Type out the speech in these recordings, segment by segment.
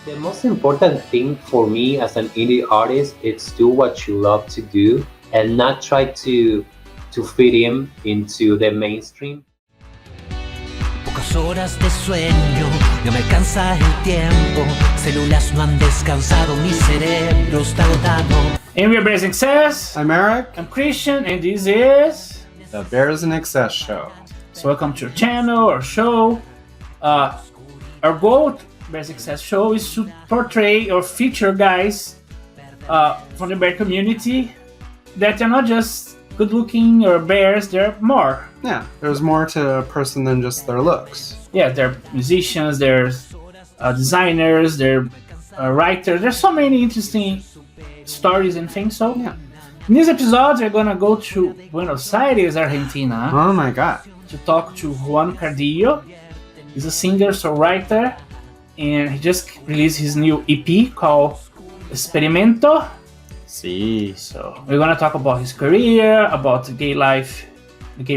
The most important thing for me as an indie artist is do what you love to do and not try to fit in into the mainstream. Pocas horas de sueño, no me alcanza el tiempo. Células no han descansado, mi cerebro está agotado. And we are Bears in Excess. I'm Eric, I'm Christian, and this is the Bears in Excess show. so welcome to our channel, our show. Our goal, Bears in Excess show, is to portray or feature guys from the bear community that are not just good-looking or bears. They're more. Yeah, there's more to a person than just their looks. Yeah, they're musicians, they're designers, they're writers. There's so many interesting stories and things. So Yeah. in this episode, we're gonna go to Buenos Aires, Argentina, Oh my god. to talk to Juani Cardillo. He's a singer-songwriter, and he just released his new EP called Experimento. See. So we're gonna talk about his career, about the gay life, the gay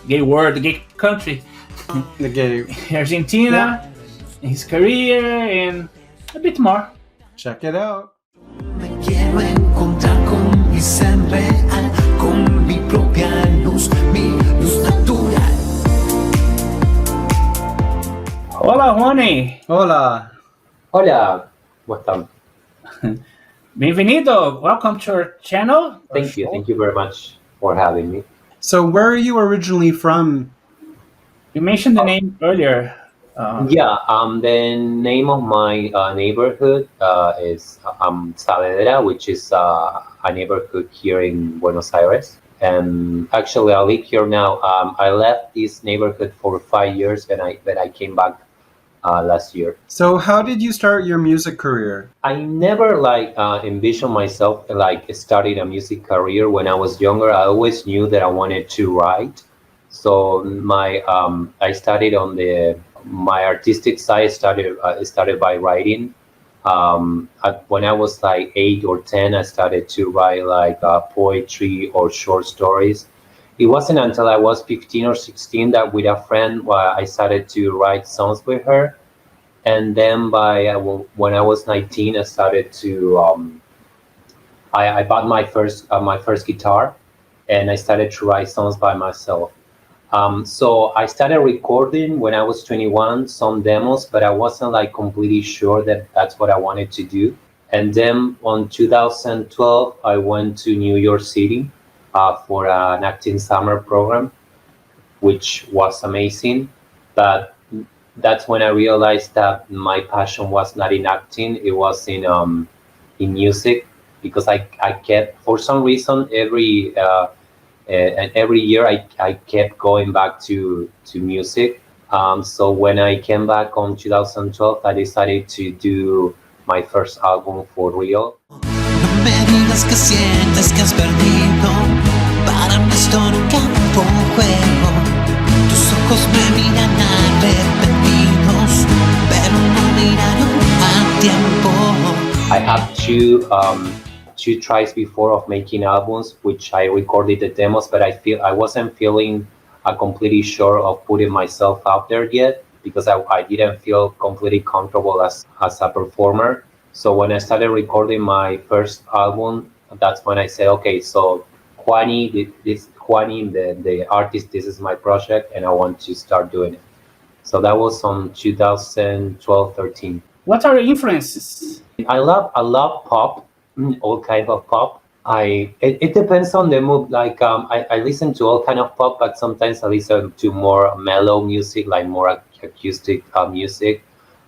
gay country, The gay. Argentina, his career, and a bit more. Check it out. Me quiero encontrar con mi ser real, con mi propia mi luz natural. Hola, Juani. Hola. Hola, ¿cómo están? Bienvenido. Welcome to our channel. Thank you very much for having me. So, where are you originally from? You mentioned the name earlier. The name of my neighborhood is Saavedra, which is a neighborhood here in Buenos Aires. And actually, I live here now. I left this neighborhood for 5 years, but I came back last year. So, how did you start your music career? I never envisioned myself starting a music career. When I was younger, I always knew that I wanted to write. So I started on my artistic side. Started by writing. When I was 8 or 10, I started to write poetry or short stories. It wasn't until I was 15 or 16 that with a friend I started to write songs with her. And then when I was 19, I started to I bought my first guitar, and I started to write songs by myself. So I started recording when I was 21 some demos, but I wasn't completely sure that that's what I wanted to do. And then on 2012, I went to New York City for an acting summer program, which was amazing. But that's when I realized that my passion was not in acting; it was in music, because I kept, for some reason, every year I kept going back to music. So when I came back on 2012, I decided to do my first album for real. No me digas que sientes que has perdido. Para mí esto nunca fue un juego. Tus ojos me miran arrepentidos, pero no miraron a tiempo. I have two tries before of making albums, which I recorded the demos, but I wasn't feeling completely sure of putting myself out there yet, because I didn't feel completely comfortable as a performer. So when I started recording my first album, that's when I said, okay, so Juani, the artist, this is my project, and I want to start doing it. So that was on 2012-13. What are your influences? I love pop, all kinds of pop. It depends on the mood. I listen to all kind of pop, but sometimes I listen to more mellow music, more acoustic music.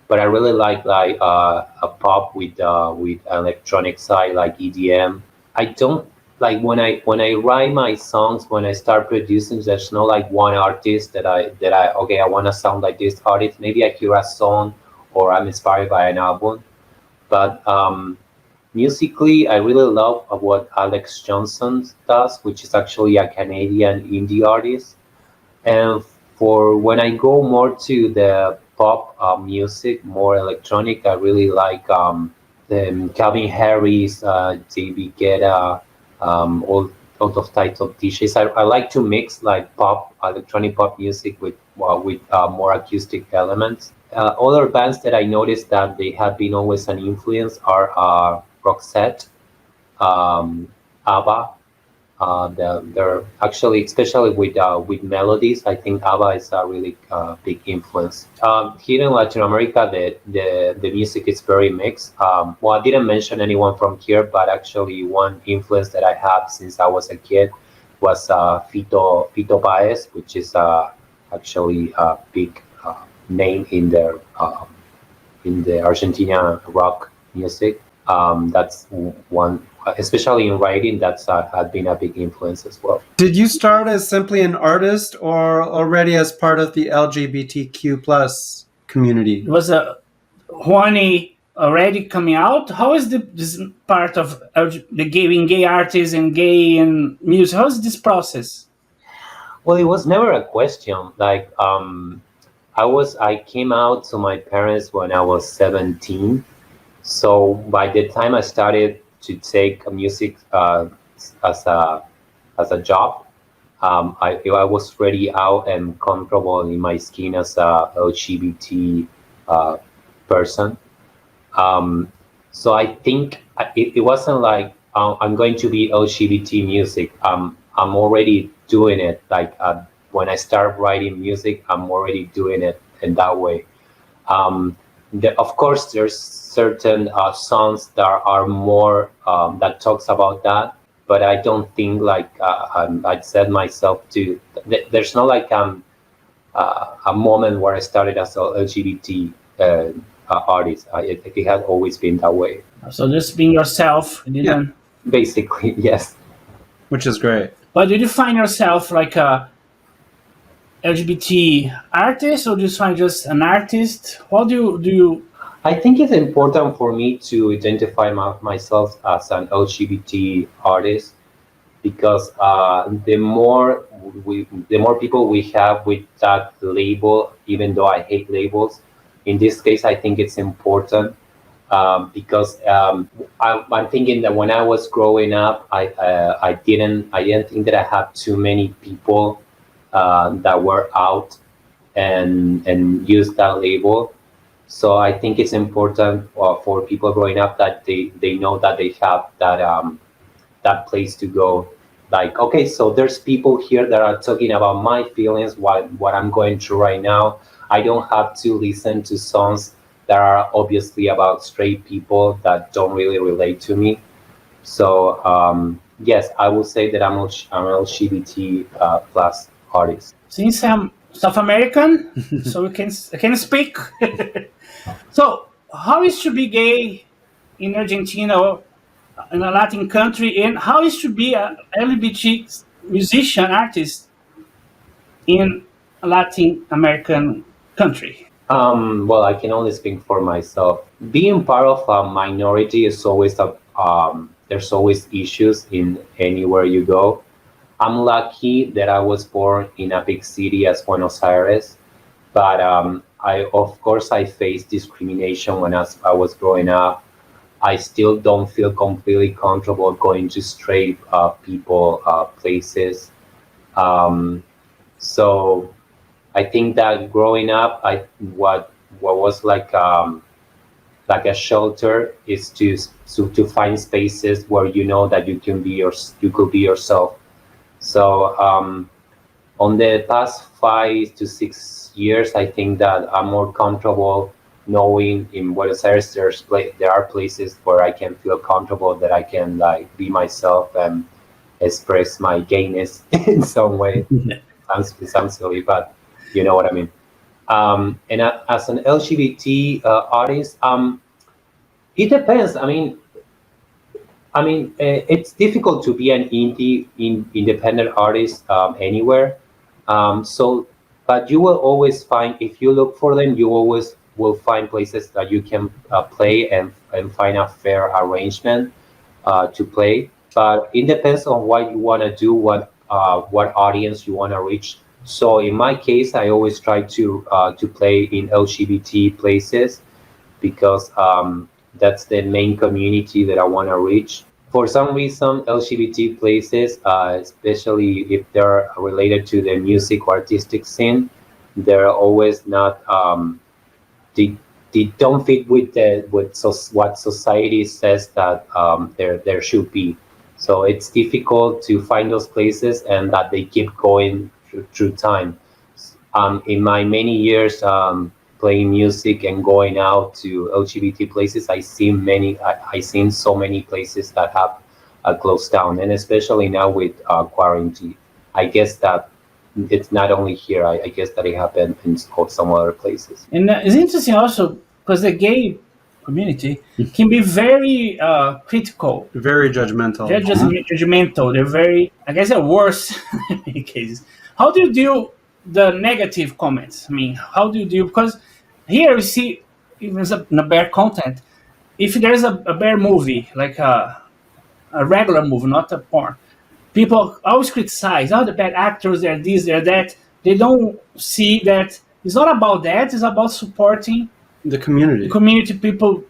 But I really like a pop with electronic side, like EDM. I don't when I write my songs, when I start producing. There's no one artist that I okay, I want to sound like this artist. Maybe I hear a song or I'm inspired by an album, but musically, I really love what Alex Johnson does, which is actually a Canadian indie artist. And for when I go more to the pop music, more electronic, I really like the Calvin Harris, David Guetta, all those types of DJs. I like to mix pop, electronic pop music with more acoustic elements. Other bands that I noticed that they have been always an influence are Roxette, um, ABBA. They're actually, especially with melodies, I think ABBA is a really big influence. Here in Latin America, the music is very mixed. Well, I didn't mention anyone from here, but actually one influence that I have since I was a kid was Fito Paez, which is actually a big name in the Argentina rock music. That's one, especially in writing, that's had been a big influence as well. Did you start as simply an artist or already as part of the LGBTQ plus community? Was Juani already coming out? How is this part of the gay artists and gay and music? How is this process? Well, it was never a question. Like, I came out to my parents when I was 17. So by the time I started to take music as a job, I was already out and comfortable in my skin as a LGBT person. So I think it wasn't like I'm going to be LGBT music. I'm already doing it. Like when I start writing music, I'm already doing it in that way. Of course, there's certain songs that are more that talks about that, but I don't think like I'd said myself to. There's not like a moment where I started as a LGBT artist. It had always been that way. So just being yourself. Yeah. Basically, yes. Which is great. But did you find yourself like a LGBT artist, or do you find just an artist? How do you? I think it's important for me to identify myself as an LGBT artist because the more people we have with that label, even though I hate labels, in this case I think it's important because I'm thinking that when I was growing up, I didn't think that I had too many people that were out and used that label. So I think it's important for people growing up that they know that they have that place to go. Like, okay, so there's people here that are talking about my feelings, what I'm going through right now. I don't have to listen to songs that are obviously about straight people that don't really relate to me. So yes, I will say that I'm an LGBT plus artist. Since I'm South American, so I can speak. So, how is to be gay in Argentina or in a Latin country, and how is to be a LGBT musician artist in a Latin American country? Well, I can only speak for myself. Being part of a minority is always there's always issues in anywhere you go. I'm lucky that I was born in a big city as Buenos Aires, but of course I faced discrimination when I was growing up. I still don't feel completely comfortable going to straight people places. So I think that growing up, what was like a shelter is to find spaces where you know that you could be yourself. So on the past 5 to 6 years, I think that I'm more comfortable knowing in Buenos Aires there are places where I can feel comfortable that I can like be myself and express my gayness in some way. It sounds silly, but you know what I mean. And as an LGBT artist, it depends. I mean, it's difficult to be an independent artist anywhere. But you will always find, if you look for them, you always will find places that you can play and find a fair arrangement to play. But it depends on what you want to do, what audience you want to reach. So in my case, I always try to play in LGBT places because that's the main community that I want to reach. For some reason, LGBT places, especially if they're related to the music or artistic scene, they're always not they don't fit with what society says that there should be. So it's difficult to find those places, and that they keep going through time. In my many years playing music and going out to LGBT places, I seen so many places that have closed down, and especially now with quarantine. I guess that it's not only here. I guess that it happened in some other places. And it's interesting also because the gay community can be very critical, Very judgmental. they're just judgmental. They're very, I guess, they're worse in many cases. How do you deal the negative comments? I mean, how do you deal? Because here we see, even in a bear content, if there's a bear movie, like a regular movie, not a porn, people always criticize, oh, the bad actors, they're this, they're that. They don't see that it's not about that, it's about supporting The community. community people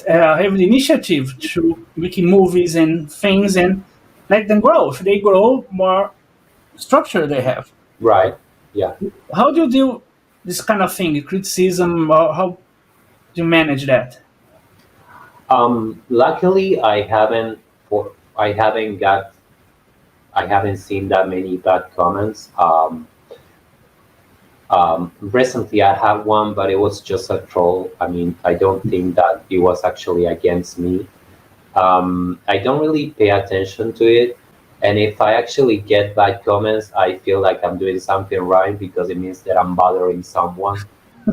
have the initiative to making movies and things and let them grow. If they grow, more structure they have. Right. Yeah. How do you deal this kind of thing, criticism, or how do you manage that? Luckily, I haven't seen that many bad comments. Recently, I had one, but it was just a troll. I mean, I don't think that it was actually against me. I don't really pay attention to it. And if I actually get bad comments, I feel like I'm doing something right, because it means that I'm bothering someone.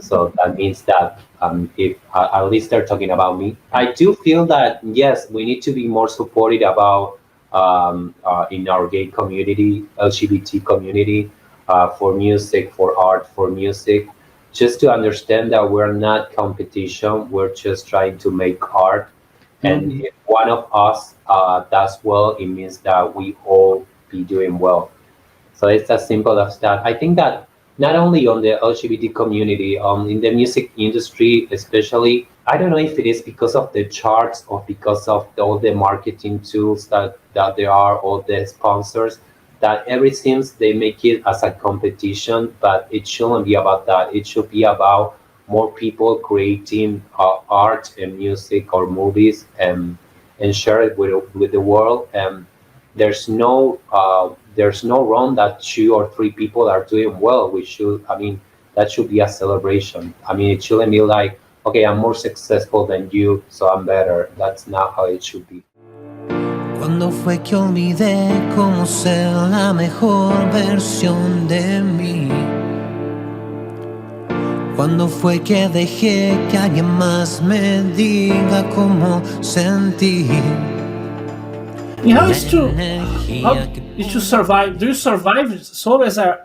So that means that if at least they're talking about me. I do feel that, yes, we need to be more supportive about in our gay community, LGBT community, for music, for art, for music, just to understand that we're not competition. We're just trying to make art. And if one of us does well, it means that we all be doing well. So it's as simple as that. I think that not only on the LGBT community, in the music industry especially, I don't know if it is because of the charts or because of all the marketing tools that there are, all the sponsors, that everything they make it as a competition, but it shouldn't be about that. It should be about more people creating art and music or movies, and share it with the world. And there's no wrong that 2 or 3 people are doing well. That should be a celebration. I mean, it shouldn't be like, okay, I'm more successful than you, so I'm better. That's not how it should be. ¿Cuándo fue que olvidé cómo ser la mejor versión de mí? ¿Cuándo fue que dejé que alguien más me diga cómo sentir? How is to survive? Do you survive solo as an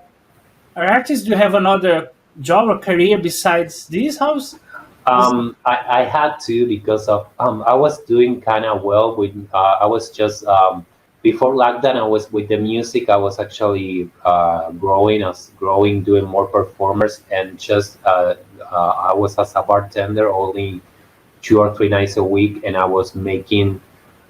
artist? Do you have another job or career besides this? I had to, because of I was doing kind of well with I was just before lockdown. I was with the music. I was actually growing, doing more performers, and just I was as a bartender only 2 or 3 nights a week, and I was making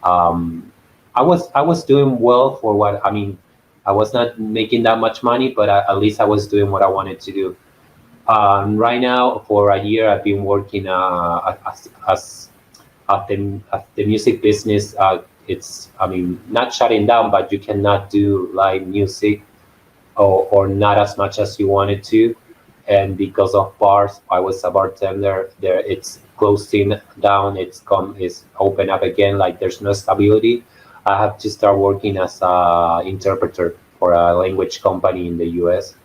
I was doing well for what I mean. I was not making that much money, but at least I was doing what I wanted to do. Right now, for a year, I've been working as the music business. It's, not shutting down, but you cannot do live music, or not as much as you wanted to. And because of bars, I was a bartender there. It's closing down. It's open up again. Like, there's no stability. I have to start working as a interpreter for a language company in the US.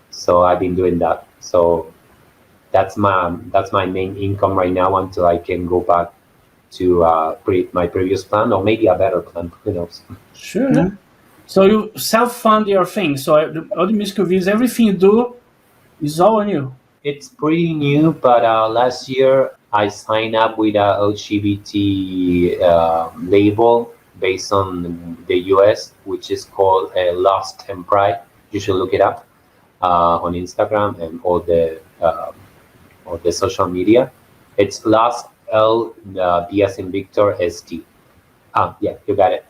So I've been doing that. So that's my main income right now until I can go back to my previous plan, or maybe a better plan. Who knows? Sure. Yeah. So you self-fund your thing. So all the music videos, everything you do is all on you. It's pretty new, but last year I signed up with a LGBT label based on the US, which is called Lost and Pride. You should look it up on Instagram and all the social media. It's Lost, B as in Victor, ST. Yeah, you got it.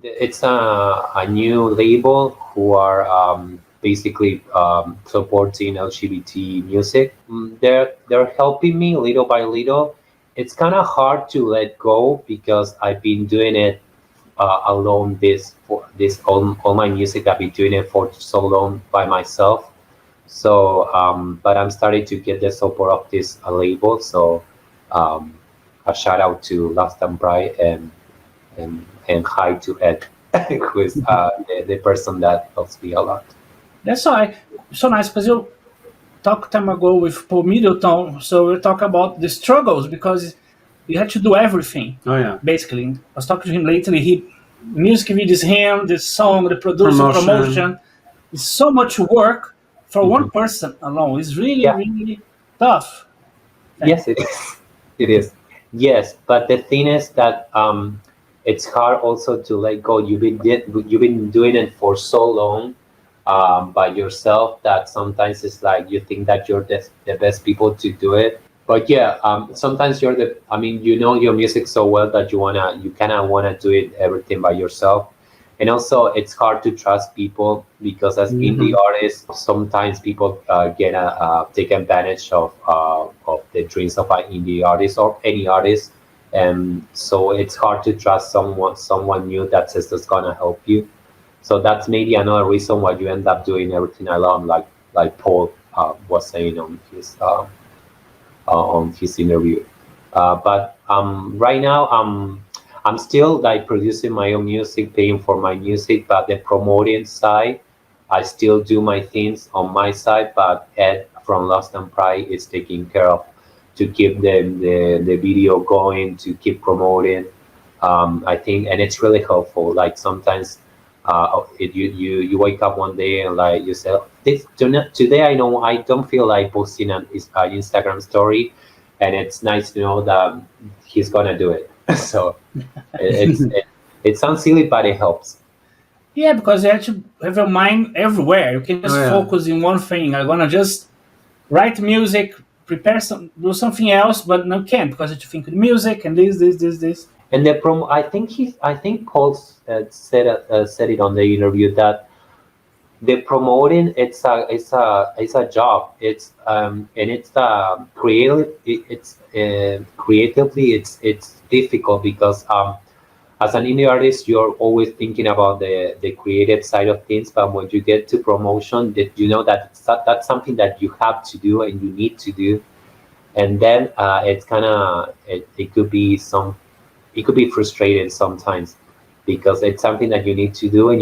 It's a new label who are basically supporting LGBT music. They're helping me little by little. It's kind of hard to let go because I've been doing it alone. All my music, I've been doing it for so long by myself. So, but I'm starting to get the support of this label. So, um, a shout out to Last and Pride and hi to Ed, who is the person that helps me a lot. That's why so nice because you talked time ago with Paul Middleton, so we talk about the struggles because you had to do everything. Oh yeah. Basically, I was talking to him lately. He music videos, him, the song, the producer, promotion. It's so much work for one person alone. It's really, really tough. Yes, it is. It is. Yes, but the thing is that it's hard also to let go. You've been doing it for so long by yourself that sometimes it's like you think that you're the best people to do it. But yeah, sometimes you're the. I mean, you know your music so well that you kind of wanna do it everything by yourself. And also, it's hard to trust people because as indie artists, sometimes people take advantage of the dreams of an indie artist or any artist, and so it's hard to trust someone new that says that's gonna help you. So that's maybe another reason why you end up doing everything alone, like Paul was saying on his interview. But right now, I'm still like producing my own music, paying for my music, but the promoting side, I still do my things on my side, but Ed from Lost and Pride is taking care of to keep the video going, to keep promoting. I think, and it's really helpful. Like sometimes you wake up one day and like you say, today I know I don't feel like posting an Instagram story, and it's nice to know that he's gonna do it. So it sounds silly, but it helps. Yeah, because you have to have your mind everywhere. You can just focus in one thing. I'm gonna just write music, do something else, but no can't because you have to think of the music and this. And the promo, I think Paul said it on the interview that the promoting it's a job. It's and it's creative. It's creatively it's difficult because as an indie artist you're always thinking about the creative side of things, but when you get to promotion, that you know that that's something that you have to do and you need to do, and then it's kind of it could be frustrating sometimes because it's something that you need to do and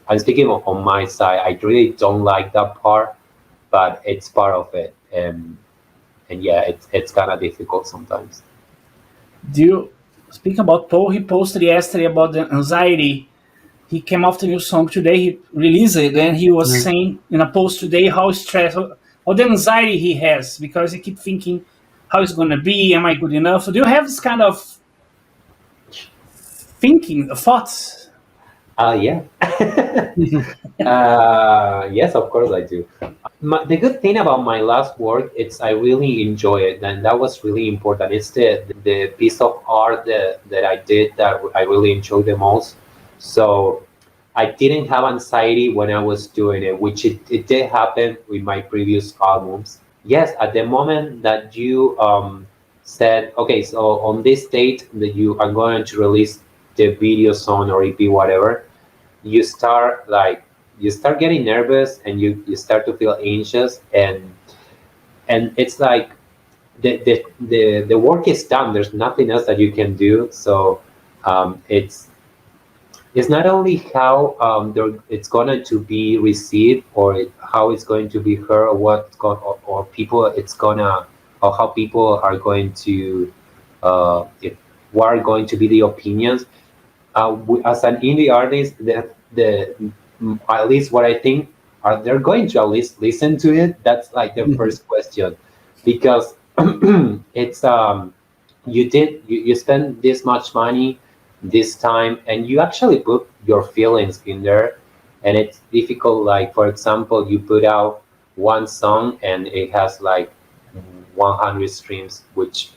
I'm speaking on my side. I really don't like that part, but it's part of it, and yeah, it's kind of difficult sometimes. Do you speak about Paul? He posted yesterday about the anxiety. He came off the new song today. He released it, and he was saying in a post today how stressed, how the anxiety he has because he keep thinking how it's gonna be. Am I good enough? So do you have this kind of thoughts? Yeah. Yes, of course I do. The good thing about my last work, it's I really enjoy it, and that was really important. It's the piece of art that I did that I really enjoyed the most. So I didn't have anxiety when I was doing it, which it did happen with my previous albums. Yes, at the moment that you said, okay, so on this date that you are going to release the video song or EP, whatever, you start getting nervous and you start to feel anxious, and it's like the work is done. There's nothing else that you can do. So it's not only how it's going to be received or how it's going to be heard or or people it's gonna or how people are going to what are going to be the opinions. As an indie artist, the at least what I think are they're going to at least listen to it. That's like the first question, because it's you spend this much money, this time, and you actually put your feelings in there, and it's difficult. Like for example, you put out one song and it has like 100 streams, which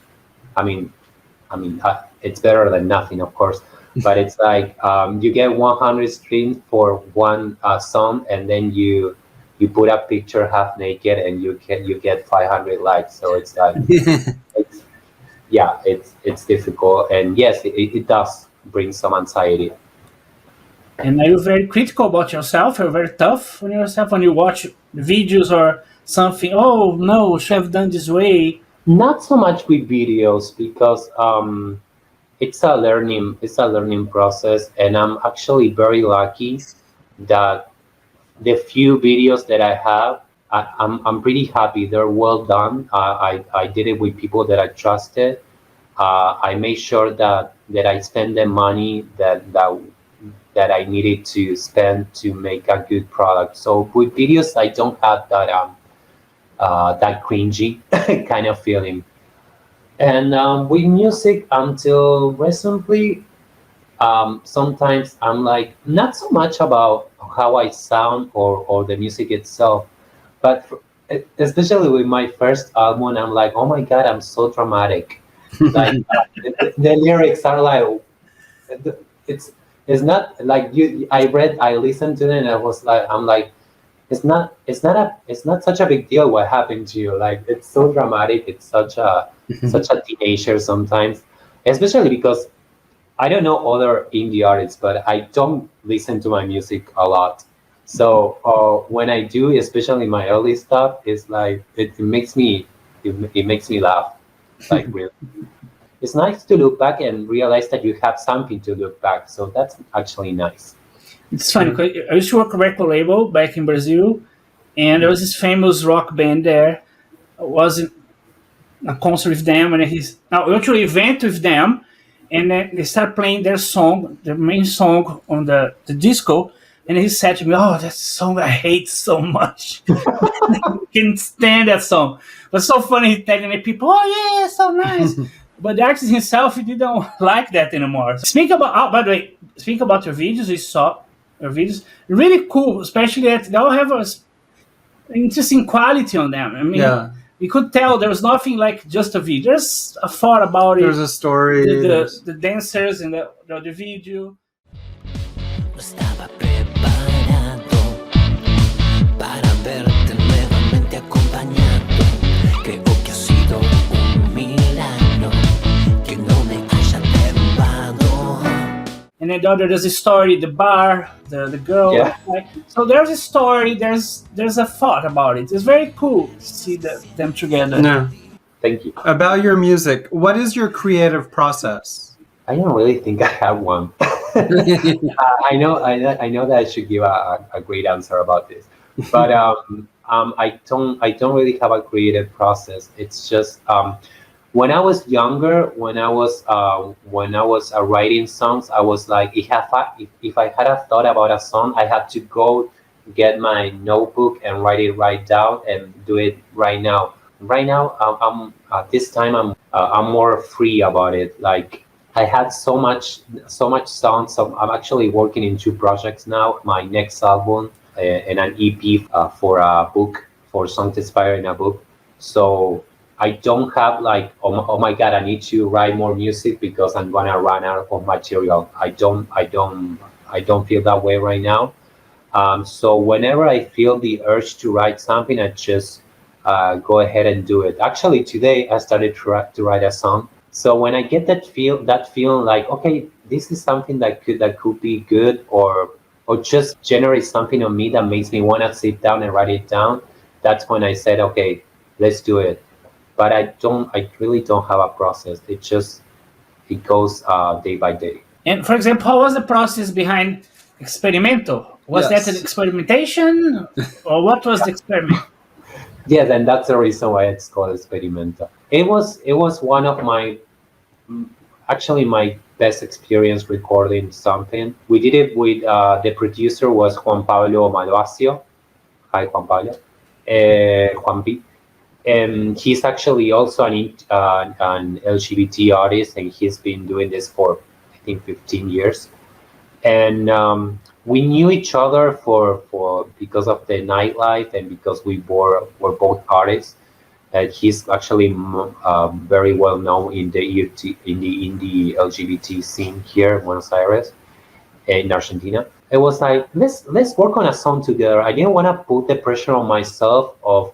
I mean, it's better than nothing, of course. but it's like you get 100 streams for one song, and then you put a picture half naked, and you get 500 likes. So it's like it's, yeah, it's difficult, and yes, it does bring some anxiety. And are you very critical about yourself? You're very tough on yourself when you watch videos or something. Oh no, should have done this way. Not so much with videos because it's a learning process, and I'm actually very lucky that the few videos that I have, I'm pretty happy. They're well done. I did it with people that I trusted. I made sure that I spend the money that I needed to spend to make a good product. So with videos, I don't have that cringy kind of feeling. And with music, until recently, sometimes I'm like not so much about how I sound or the music itself, but especially with my first album, I'm like, oh my god, I'm so dramatic. Like the lyrics are like it's not like you. I listened to it and I was like, I'm like, it's not such a big deal what happened to you. Like it's so dramatic. It's such a teenager sometimes, especially because I don't know other indie artists, but I don't listen to my music a lot. So when I do, especially my early stuff, it's like it makes me laugh. Like really, it's nice to look back and realize that you have something to look back. So that's actually nice. It's funny 'cause I used to work a record label back in Brazil, and there was this famous rock band there. I was in a concert with them, and he's now actually event with them, and then they start playing their song, their main song on the disco, and he said to me, "Oh, that song I hate so much. I can't stand that song." But so funny telling the people, "Oh yeah, so nice." But the artist himself, he didn't like that anymore. Speak about, oh, by the way, speak about your videos. We saw your videos, really cool, especially that they all have a interesting quality on them. I mean, Yeah. you could tell there was nothing like just a video. There's a thought about it. There's a story. The dancers and the video. No estaba preparado para verte nuevamente acompañado. Creo que ha sido un milagro que no me haya derrumbado. And then the other, there's a story, the bar, the girl. Yeah. Like, so there's a story, there's a thought about it. It's very cool to see them together. No. Thank you. About your music, what is your creative process? I don't really think I have one. I know that I should give a great answer about this, but I don't really have a creative process. It's just when I was younger, when I was writing songs, I was like, if I had a thought about a song, I had to go get my notebook and write it right down and do it right now. Right now, I'm at this time I'm more free about it. Like I had so much sound. So I'm actually working in two projects now. My next album and an EP for a book, for songs inspired in a book. So I don't have like, oh my god, I need to write more music because I'm gonna run out of material. I don't feel that way right now. So whenever I feel the urge to write something, I just go ahead and do it. Actually, today I started to write a song. So when I get that feeling like, okay, this is something that could be good, or just generate something on me that makes me want to sit down and write it down, that's when I said, okay, let's do it. But I really don't have a process. It goes day by day. And for example, how was the process behind Experimento? Was Yes. that an experimentation, or what was the experiment? Yes, and that's the reason why it's called Experimento. It was one of actually my best experience recording something. We did it with the producer was Juan Pablo Malvasio. Hi, Juan Pablo. Juan P. And he's actually also an LGBT artist, and he's been doing this for I think 15 years. And we knew each other for because of the nightlife and because were both artists. He's actually very well known in the indie LGBT scene here in Buenos Aires, in Argentina. It was like let's work on a song together. I didn't want to put the pressure on myself of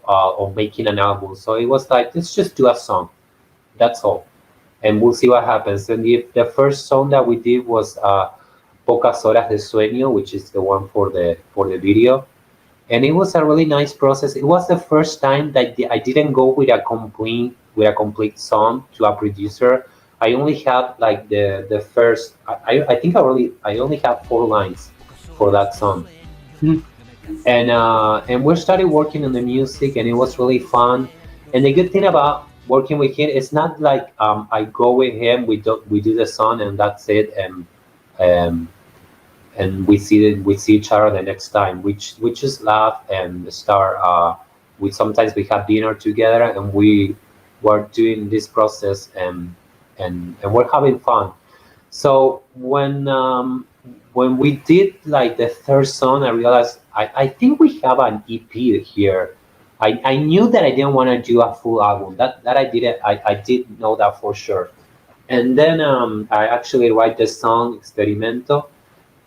making an album, so it was like let's just do a song. That's all, and we'll see what happens. And the first song that we did was Pocas Horas de Sueño, which is the one for the video, and it was a really nice process. It was the first time that I didn't go with a complete song to a producer. I only had like the first. I think I only have 4 lines for that song, and we started working on the music, and it was really fun. And the good thing about working with him, it's not like I go with him, we do the song, and that's it, um, and we see each other the next time. We just laugh and start. We sometimes we have dinner together, and we were doing this process, and we're having fun. So when we did like the third song, I realized I think we have an EP here. I knew that I didn't want to do a full album. That I didn't. I did know that for sure. And then I actually write the song Experimento,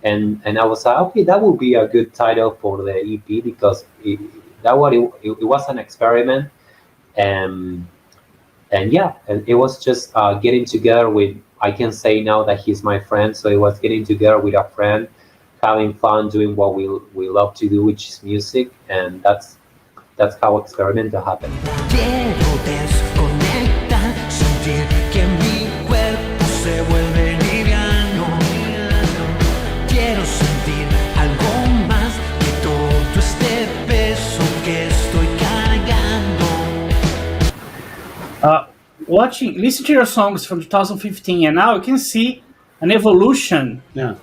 and I was like, okay, that would be a good title for the EP because it was an experiment, and yeah, and it was just getting together with. I can say now that he's my friend, so it was getting together with a friend, having fun, doing what we love to do, which is music, and that's how Experimento happened. Quiero desconectar, sentir que mi cuerpo se vuelve liviano. Quiero sentir algo más que todo este peso que estoy cargando. Listen to your songs from 2015, and now you can see an evolution. Yeah.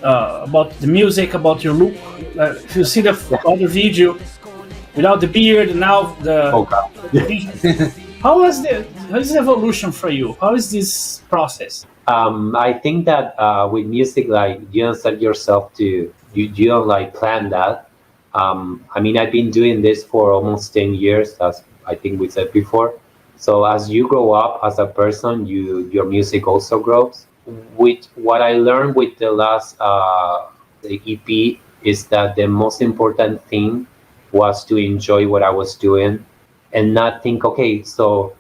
About the music, about your look. If you see the other video without the beard, now the. Oh God. How is the evolution for you? How is this process? I think that with music, like you don't set yourself to you don't like plan that. I mean, I've been doing this for almost 10 years, as I think we said before. So as you grow up as a person, your music also grows. With what I learned with the last the EP is that the most important thing was to enjoy what I was doing and not think, okay, so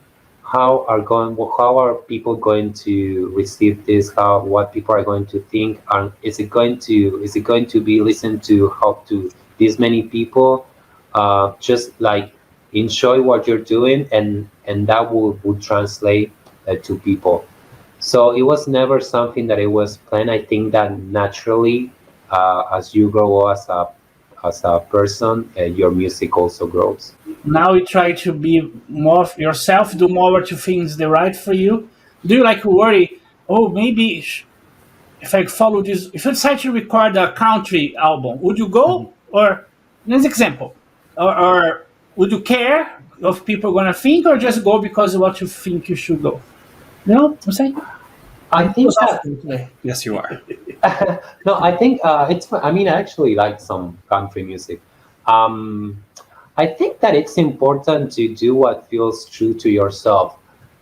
how are people going to receive this? What people are going to think? Is it going to be listened to this many people? Just like enjoy what you're doing, and that would translate to people. So it was never something that it was planned. I think that naturally, as you grow as a person, your music also grows. Now you try to be more of yourself, do more what you think is the right for you. Do you like worry? Oh, maybe if I follow this, if you decide to record a country album, would you go? Or as example, or would you care of people gonna think, or just go because of what you think you should go? You know what I'm saying? I think that, Yes, you are. no, I think it's. I mean, I actually like some country music. I think that it's important to do what feels true to yourself.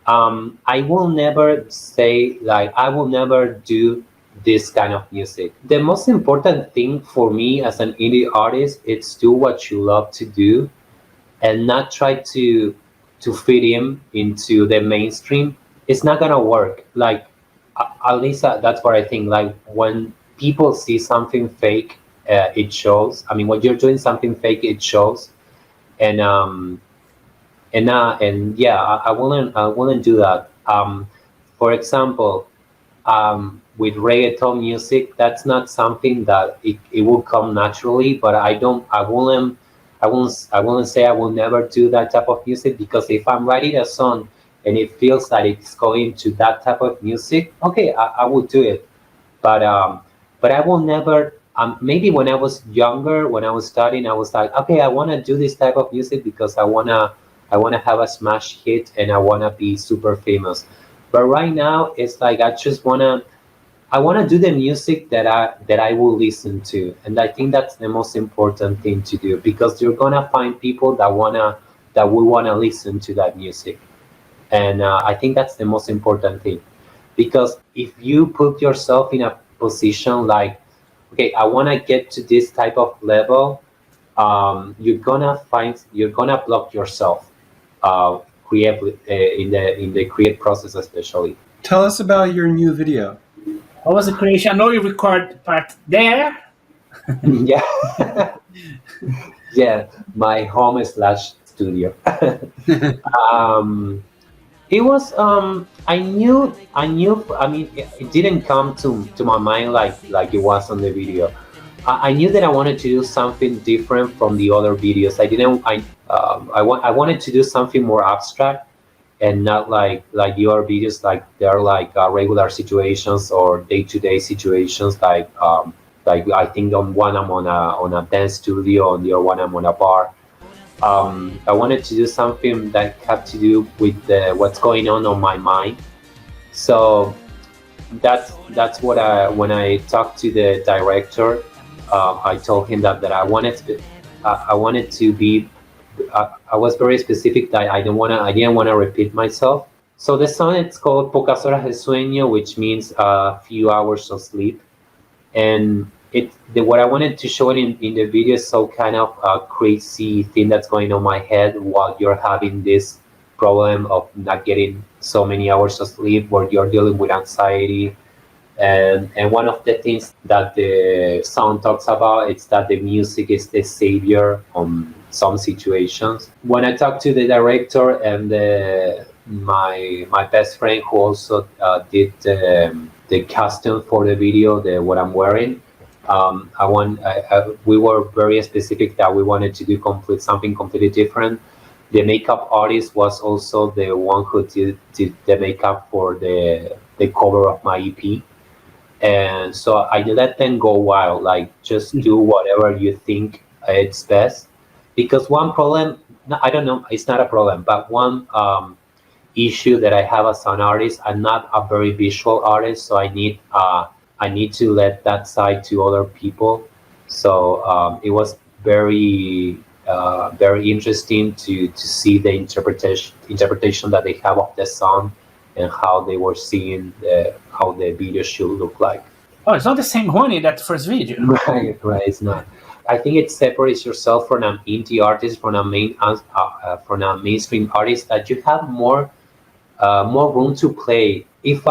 I will never say like I will never do this kind of music. The most important thing for me as an indie artist is do what you love to do, and not try to fit into the mainstream. It's not gonna work. Like at least that's what I think. Like when people see something fake, it shows. I mean, when you're doing something fake, it shows. And yeah, I wouldn't do that. For example, with reggaeton music, that's not something that it will come naturally. But I wouldn't say I will never do that type of music, because if I'm writing a song and it feels that it's going to that type of music, okay, I will do it. But I will never. Maybe when I was younger, when I was studying, I was like, okay, I want to do this type of music because I wanna have a smash hit and I wanna be super famous. But right now, it's like I wanna do the music that I will listen to, and I think that's the most important thing to do, because you're gonna find people that wanna that we want to listen to that music. And I think that's the most important thing, because if you put yourself in a position like, okay, I want to get to this type of level, you're gonna block yourself creatively in the create process, especially. Tell us about your new video. What was the creation? I know you record part there. Yeah. Yeah, my home slash studio. It was I mean, it didn't come to my mind like it was on the video. I knew that I wanted to do something different from the other videos. I wanted to do something more abstract, and not like the other videos, like they're like regular situations or day-to-day situations, like I think on one I'm on a dance studio, on the other one I'm on a bar. I wanted to do something that had to do with what's going on my mind. So that's what when I talked to the director, I told him that I wanted to be. I was very specific that I didn't want to repeat myself. So the song, it's called Pocas Horas de Sueño, which means a few hours of sleep. And what I wanted to show in the video is so kind of a crazy thing that's going on my head while you're having this problem of not getting so many hours of sleep, where you're dealing with anxiety. And one of the things that the song talks about is that the music is the savior on some situations. When I talked to the director and my best friend, who also did the costume for the video, what I'm wearing, we were very specific that we wanted to do something completely different. The makeup artist was also the one who did the makeup for the cover of my EP. And so I let them go wild, like just do whatever you think it's best. Because one problem, I don't know, it's not a problem, but one issue that I have as an artist, I'm not a very visual artist, so I need to let that side to other people. So it was very interesting to see the interpretation that they have of the song, and how they were seeing how the video should look like. Oh, it's not the same Juani that first video. Right, it's not. I think it separates yourself from an indie artist, from a mainstream artist, that you have more room to play. If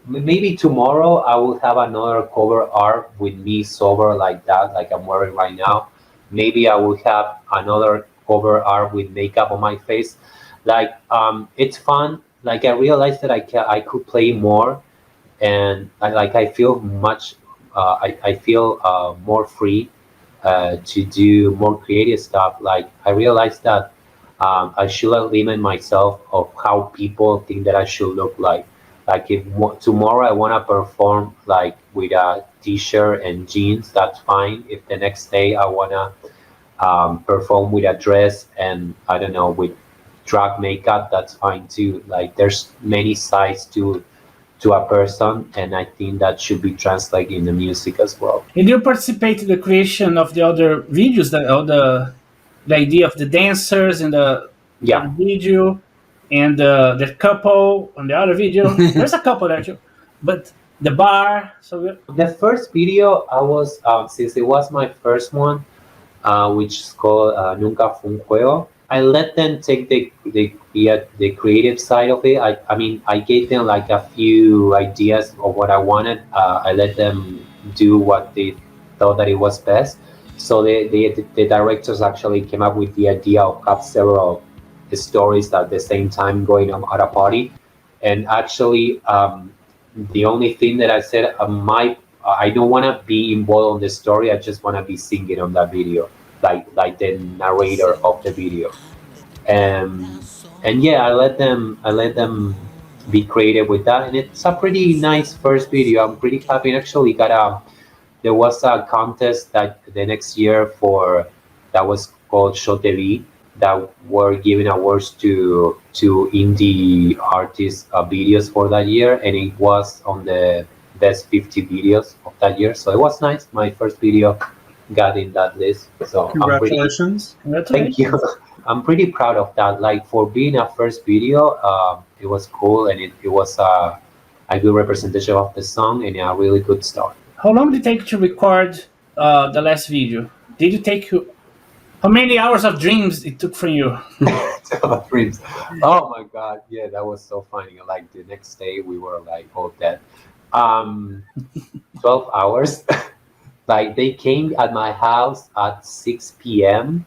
maybe tomorrow I will have another cover art with me sober like that, like I'm wearing right now. Maybe I will have another cover art with makeup on my face. Like it's fun. Like I realized that I could play more, and I feel much. I feel more free to do more creative stuff. Like I realized that I shouldn't limit myself of how people think that I should look like. Like if tomorrow I want to perform like with a t-shirt and jeans, that's fine. If the next day I want to perform with a dress and I don't know, with drag makeup, that's fine too. Like there's many sides to a person, and I think that should be translated in the music as well. And you participate in the creation of the other videos, the idea of the dancers in the video, and the couple on the other video. There's a couple there too, but the bar. So the first video I was since it was my first one, which is called Nunca, Juego. I let them take the creative side of it. I mean, I gave them like a few ideas of what I wanted. I let them do what they thought that it was best. So the directors actually came up with the idea of have several stories at the same time going on at a party. And actually, the only thing that I said, I don't want to be involved in the story. I just want to be singing on that video, like the narrator of the video. And yeah, I let them be creative with that, and it's a pretty nice first video. I'm pretty happy. Actually, there was a contest that the next year that was called Show TV, that were giving awards to indie artists videos for that year, and it was on the best 50 videos of that year. So it was nice. My first video got in that list. So Congratulations. thank you. I'm pretty proud of that. Like for being a first video, it was cool, and it was a good representation of the song and a really good start. How long did it take to record the last video? Did it take you? How many hours of dreams it took from you? Dreams. Oh my god, yeah, that was so funny. Like the next day, we were like all dead. 12 hours. Like they came at my house at 6 p.m.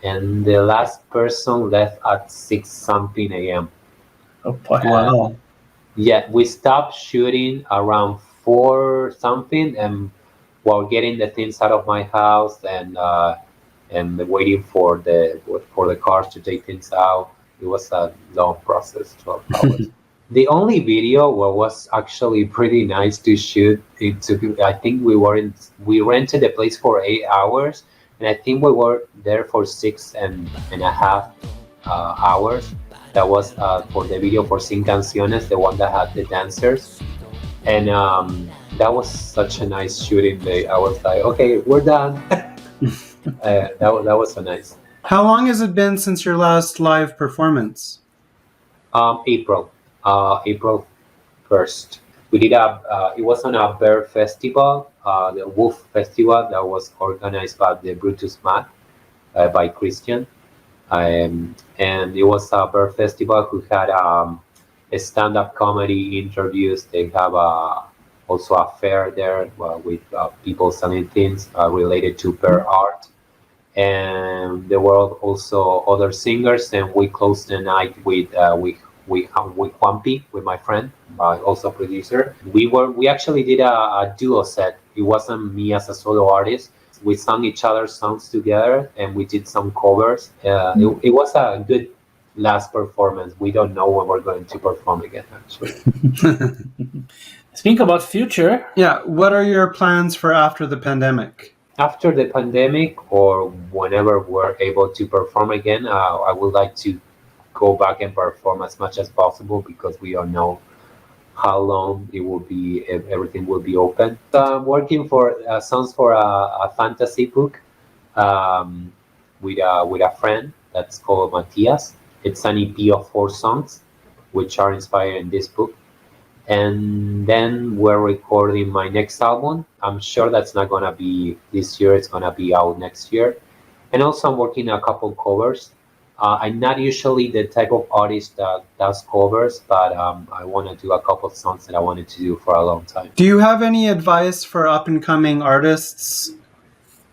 and the last person left at 6 something a.m. Oh boy. Wow. Yeah, we stopped shooting around 4 something, and while getting the things out of my house and waiting for the cars to take things out, it was a long process, 12 hours. The only video was actually pretty nice to shoot. It took, I think we rented the place for 8 hours, and I think we were there for 6.5 hours. That was for the video for Sing Canciones, the one that had the dancers. And that was such a nice shooting day. I was like, okay, we're done. That was so nice. How long has it been since your last live performance? April 1st. We did it was on a bear festival, the Wolf Festival that was organized by the Brutus Matt, by Christian. And it was a bear festival who had a stand-up comedy interviews. They have also a fair there with people selling things related to bear art. And there were also other singers, and we closed the night with Juanpi, with my friend, also producer. We actually did a duo set. It wasn't me as a solo artist. We sang each other's songs together, and we did some covers. It was a good last performance. We don't know when we're going to perform again, actually. Speaking about future. Yeah, what are your plans for after the pandemic? After the pandemic, or whenever we're able to perform again, I would like to go back and perform as much as possible, because we don't know how long it will be, if everything will be open. So I'm working for songs for a fantasy book with a friend that's called Matias. It's an EP of 4 songs, which are inspired in this book. And then we're recording my next album. I'm sure that's not gonna be this year. It's gonna be out next year. And also I'm working a couple covers. I'm not usually the type of artist that does covers, but I want to do a couple of songs that I wanted to do for a long time. Do you have any advice for up-and-coming artists,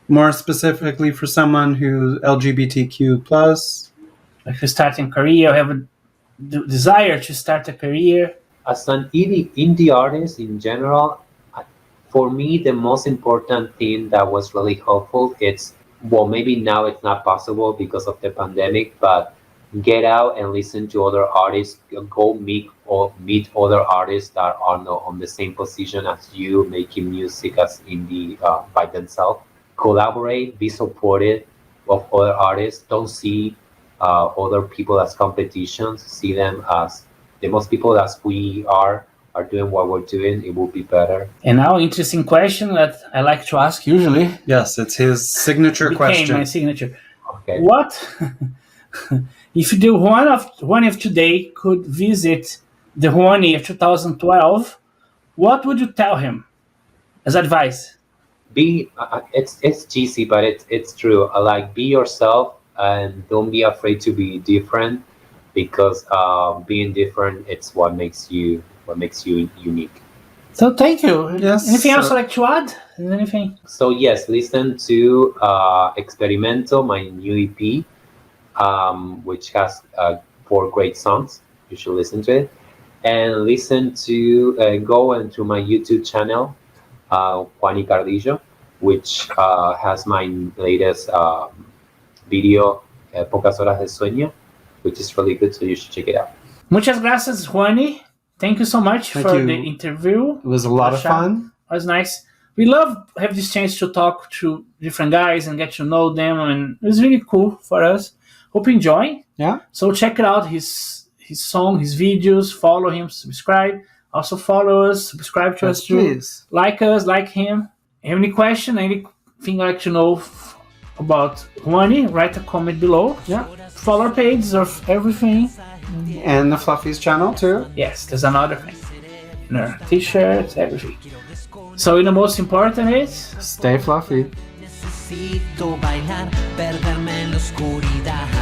more specifically for someone who's LGBTQ+? Like to start a career, have a desire to start a career? As an indie artist in general, for me, the most important thing that was really helpful, well, maybe now it's not possible because of the pandemic, but get out and listen to other artists. Go meet other artists that are not on the same position as you, making music as indie by themselves. Collaborate, be supportive of other artists. Don't see other people as competitions. See them as the most people as we are doing what we're doing. It will be better. And now, interesting question that I like to ask usually. Yes, it's his signature question. My signature. Okay. What if the Juani of today could visit the Juani of 2012? What would you tell him as advice? It's cheesy, but it's true. Like, be yourself and don't be afraid to be different, because being different, it's what makes you unique. So thank you. Yes. Anything else you'd like to add? Anything? So yes, listen to Experimento, my new EP, which has 4 great songs. You should listen to it, and listen to go into my YouTube channel, Juani Cardillo, which has my latest video, Pocas Horas de Sueño, which is really good. So you should check it out. Muchas gracias, Juani. Thank you so much Thank for you. the interview. It was a lot of fun. It was nice. We love have this chance to talk to different guys and get to know them, and it was really cool for us. Hope you enjoy. Yeah. So check it out, his song, his videos, follow him, subscribe. Also follow us, subscribe to us too. Please. Like him. Have any question, any thing I'd like to know about Juani, write a comment below. Yeah. Follow our pages of everything. And the Fluffies channel too. Yes, there's another thing. No, t-shirts, everything. So the most important is Stay fluffy. Necesito bailar, perderme en la oscuridad.